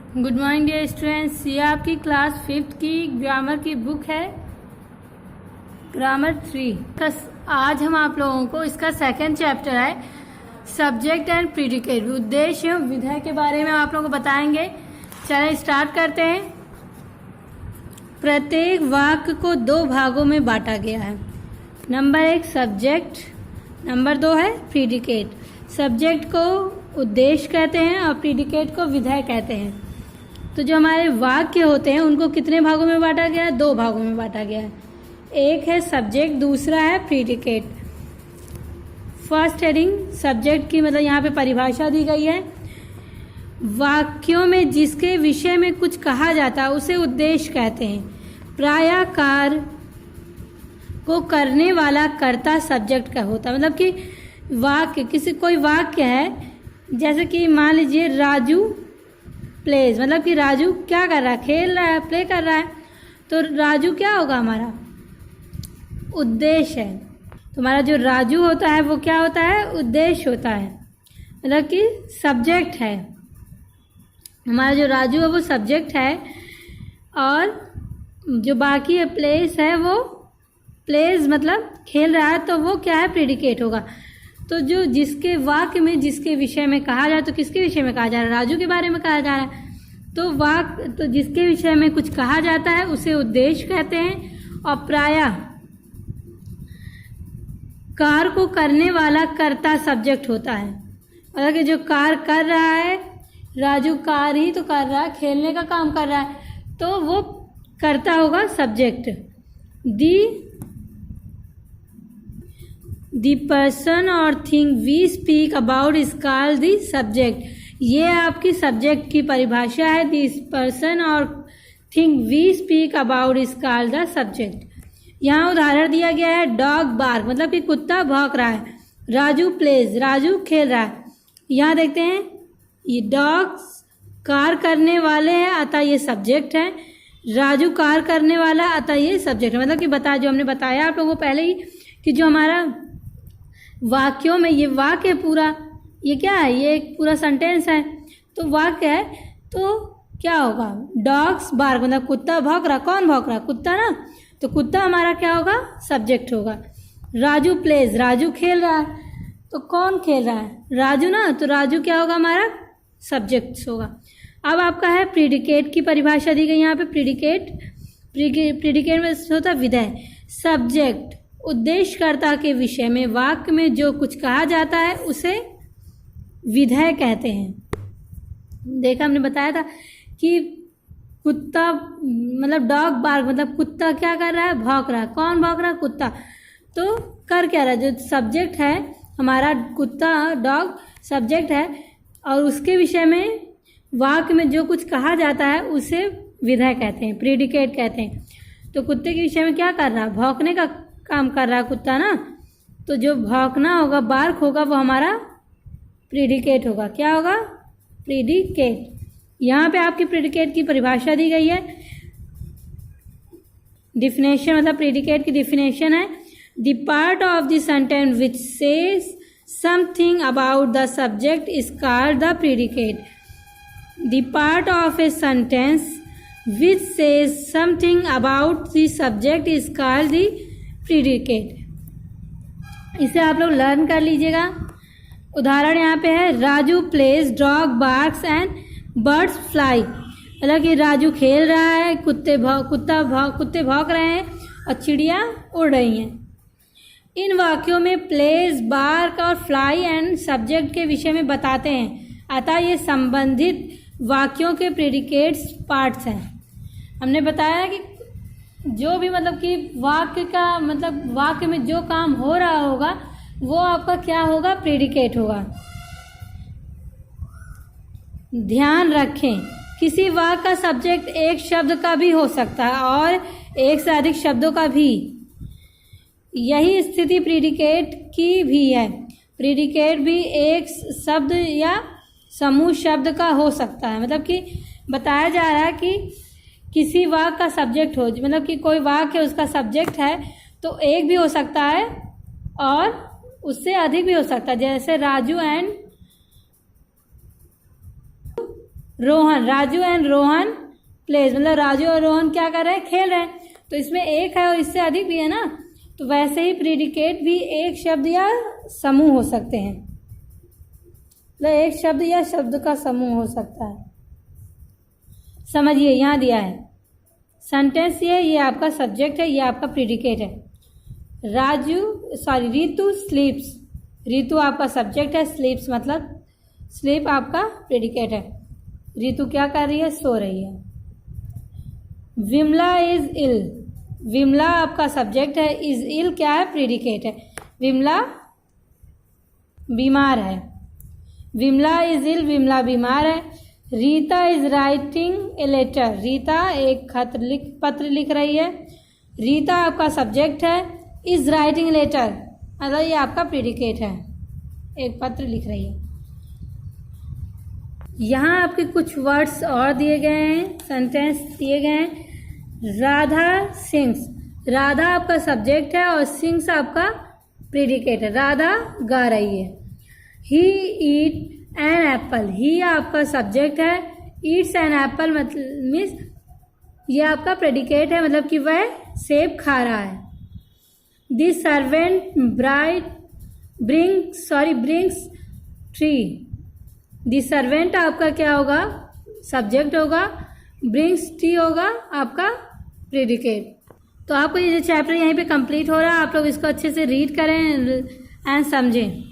Good morning dear students. ये आपकी class 5th की ग्रामर की बुक है, ग्रामर 3। आज हम आप लोगों को इसका सेकंड चैप्टर है सब्जेक्ट एंड प्रीडिकेट, उद्देश्य एवं विधेय के बारे में आप लोगों को बताएंगे। चलिए स्टार्ट करते हैं। प्रत्येक वाक्य को दो भागों में बांटा गया है। नंबर 1 सब्जेक्ट, नंबर 2 है प्रीडिकेट। सब्जेक्ट को उद्देश्य कहते हैं और प्रीडिकेट को विधेय कहते हैं। तो जो हमारे वाक्य होते हैं उनको कितने भागों में बांटा गया है? 2 भागों में बांटा गया है। एक है सब्जेक्ट, दूसरा है प्रीडिकेट। फर्स्ट हेडिंग सब्जेक्ट की मतलब यहाँ पे परिभाषा दी गई है। वाक्यों में जिसके विषय में कुछ कहा जाता है उसे उद्देश्य कहते हैं। प्रायः कार्य को करने वाला कर्ता सब्जेक्ट का होता है। मतलब कि वाक्य, किसी कोई वाक्य है, जैसे कि मान लीजिए राजू प्लेज, मतलब कि राजू क्या कर रहा है? खेल रहा है, प्ले कर रहा है। तो राजू क्या होगा? हमारा उद्देश्य है। तो हमारा जो राजू होता है वो क्या होता है? उद्देश्य होता है, मतलब कि सब्जेक्ट है। हमारा जो राजू है वो सब्जेक्ट है और जो बाकी है प्लेस है, वो प्लेस मतलब खेल रहा है, तो वो क्या है? प्रीडिकेट होगा। तो जो जिसके वाक्य में जिसके विषय में कहा जाए, तो किसके विषय में कहा जा रहा है? राजू के बारे में कहा जा रहा है। तो वाक्य तो जिसके विषय में कुछ कहा जाता है उसे उद्देश्य कहते हैं। और प्रायः कार्य को करने वाला कर्ता सब्जेक्ट होता है। मतलब कि जो कार्य कर रहा है, राजू कार्य ही तो कर रहा है, खेलने का काम कर रहा है, तो वो कर्ता होगा subject. The person or thing we speak about is called the subject। ये आपकी सब्जेक्ट की परिभाषा है। This person or thing we speak about is called the subject। यहाँ उदाहरण दिया गया है डॉग बार्क, मतलब कि कुत्ता भौंक रहा है। राजू प्लेज, राजू खेल रहा है। यहाँ देखते हैं ये डॉग्स कार करने वाले हैं, अतः ये सब्जेक्ट है। राजू कार करने वाला, अतः ये सब्जेक्ट है। मतलब कि जो हमने बताया आप लोगों को पहले ही कि जो हमारा वाक्यों में ये वाक्य पूरा, ये क्या है? ये एक पूरा सेंटेंस है, तो वाक्य है। तो क्या होगा? डॉग्स बार्क, मतलब कुत्ता भौंक रहा। कौन भौंक रहा? कुत्ता ना। तो कुत्ता हमारा क्या होगा? सब्जेक्ट होगा। राजू प्लेज, राजू खेल रहा है, तो कौन खेल रहा है? राजू ना। तो राजू क्या होगा? हमारा सब्जेक्ट होगा। अब आपका है प्रीडिकेट की परिभाषा दी गई यहाँ पे। प्रीडिकेट में होता है विधेय। सब्जेक्ट उद्देश्यकर्ता के विषय में वाक्य में जो कुछ कहा जाता है उसे विधेय कहते हैं। देखा, हमने बताया था कि कुत्ता मतलब डॉग बार्क, मतलब कुत्ता क्या कर रहा है? भौंक रहा है। कौन भौंक रहा है? कुत्ता। तो कर क्या रहा है? जो सब्जेक्ट है हमारा कुत्ता, डॉग सब्जेक्ट है, और उसके विषय में वाक्य में जो कुछ कहा जाता है उसे विधेय कहते हैं, प्रीडिकेट कहते हैं। तो कुत्ते के विषय में क्या कर रहा है? भौंकने का काम कर रहा है कुत्ता ना। तो जो भौंकना होगा, बार्क होगा, वो हमारा प्रीडिकेट होगा। क्या होगा? प्रीडिकेट। यहाँ पे आपकी प्रीडिकेट की परिभाषा दी गई है। डिफिनेशन मतलब प्रीडिकेट की डिफिनेशन है the part of the sentence which says something about the subject is called the predicate. The part of a sentence which says something about the subject is called the predicate. इसे आप लोग learn कर लीजिएगा। उदाहरण यहाँ पे है Raju plays, dog barks and birds fly. मतलब कि राजू खेल रहा है, कुत्ते भौंक रहे हैं और चिड़िया उड़ रही हैं। इन वाक्यों में प्लेज, बार्क और फ्लाई एंड सब्जेक्ट के विषय में बताते हैं, अतः ये संबंधित वाक्यों के प्रीडिकेट्स पार्ट्स हैं। हमने बताया कि जो भी मतलब कि वाक्य का मतलब वाक्य में जो काम हो रहा होगा वो आपका क्या होगा? प्रीडिकेट होगा। ध्यान रखें, किसी वाक्य का सब्जेक्ट एक शब्द का भी हो सकता है और एक से अधिक शब्दों का भी। यही स्थिति प्रीडिकेट की भी है। प्रीडिकेट भी एक शब्द या समूह शब्द का हो सकता है। मतलब कि बताया जा रहा है कि किसी वाक्य का सब्जेक्ट हो, मतलब कि कोई वाक्य है उसका सब्जेक्ट है, तो एक भी हो सकता है और उससे अधिक भी हो सकता है। जैसे Raju and Rohan, Raju and Rohan plays, मतलब राजू और रोहन क्या कर रहे हैं, खेल रहे हैं। तो इसमें एक है और इससे अधिक भी है ना, तो वैसे ही प्रीडिकेट भी एक शब्द या समूह हो सकते हैं, मतलब एक शब्द या शब्द का समूह हो सकता है। समझिए, यहाँ दिया है सेंटेंस, ये आपका सब्जेक्ट है, ये आपका प्रीडिकेट है। रितु स्लीप्स, रितु आपका सब्जेक्ट है, स्लीप्स मतलब स्लीप आपका प्रेडिकेट है। रितु क्या कर रही है, सो रही है। विमला इज इल, विमला आपका सब्जेक्ट है, इज इल क्या है, प्रेडिकेट है। विमला बीमार है, विमला इज इल, विमला बीमार है। Rita is writing a letter, Rita एक पत्र लिख रही है। रीता आपका सब्जेक्ट है, इज राइटिंग लेटर मतलब ये आपका प्रेडिकेट है, एक पत्र लिख रही है। यहाँ आपके कुछ वर्ड्स और दिए गए हैं, सेंटेंस दिए गए हैं। राधा सिंग्स, राधा आपका सब्जेक्ट है और सिंग्स आपका प्रेडिकेट है, राधा गा रही है। ही ईट एन एप्पल, ही आपका सब्जेक्ट है, ईट्स एन एप्पल मतलब मीन्स ये आपका प्रेडिकेट है, मतलब कि वह सेब खा रहा है। The servant brings tree, the servant आपका क्या होगा, सब्जेक्ट होगा, ब्रिंग्स टी होगा आपका प्रेडिकेट। तो आपको ये जो चैप्टर यहीं पे कंप्लीट हो रहा है, आप लोग इसको अच्छे से रीड करें एंड समझें।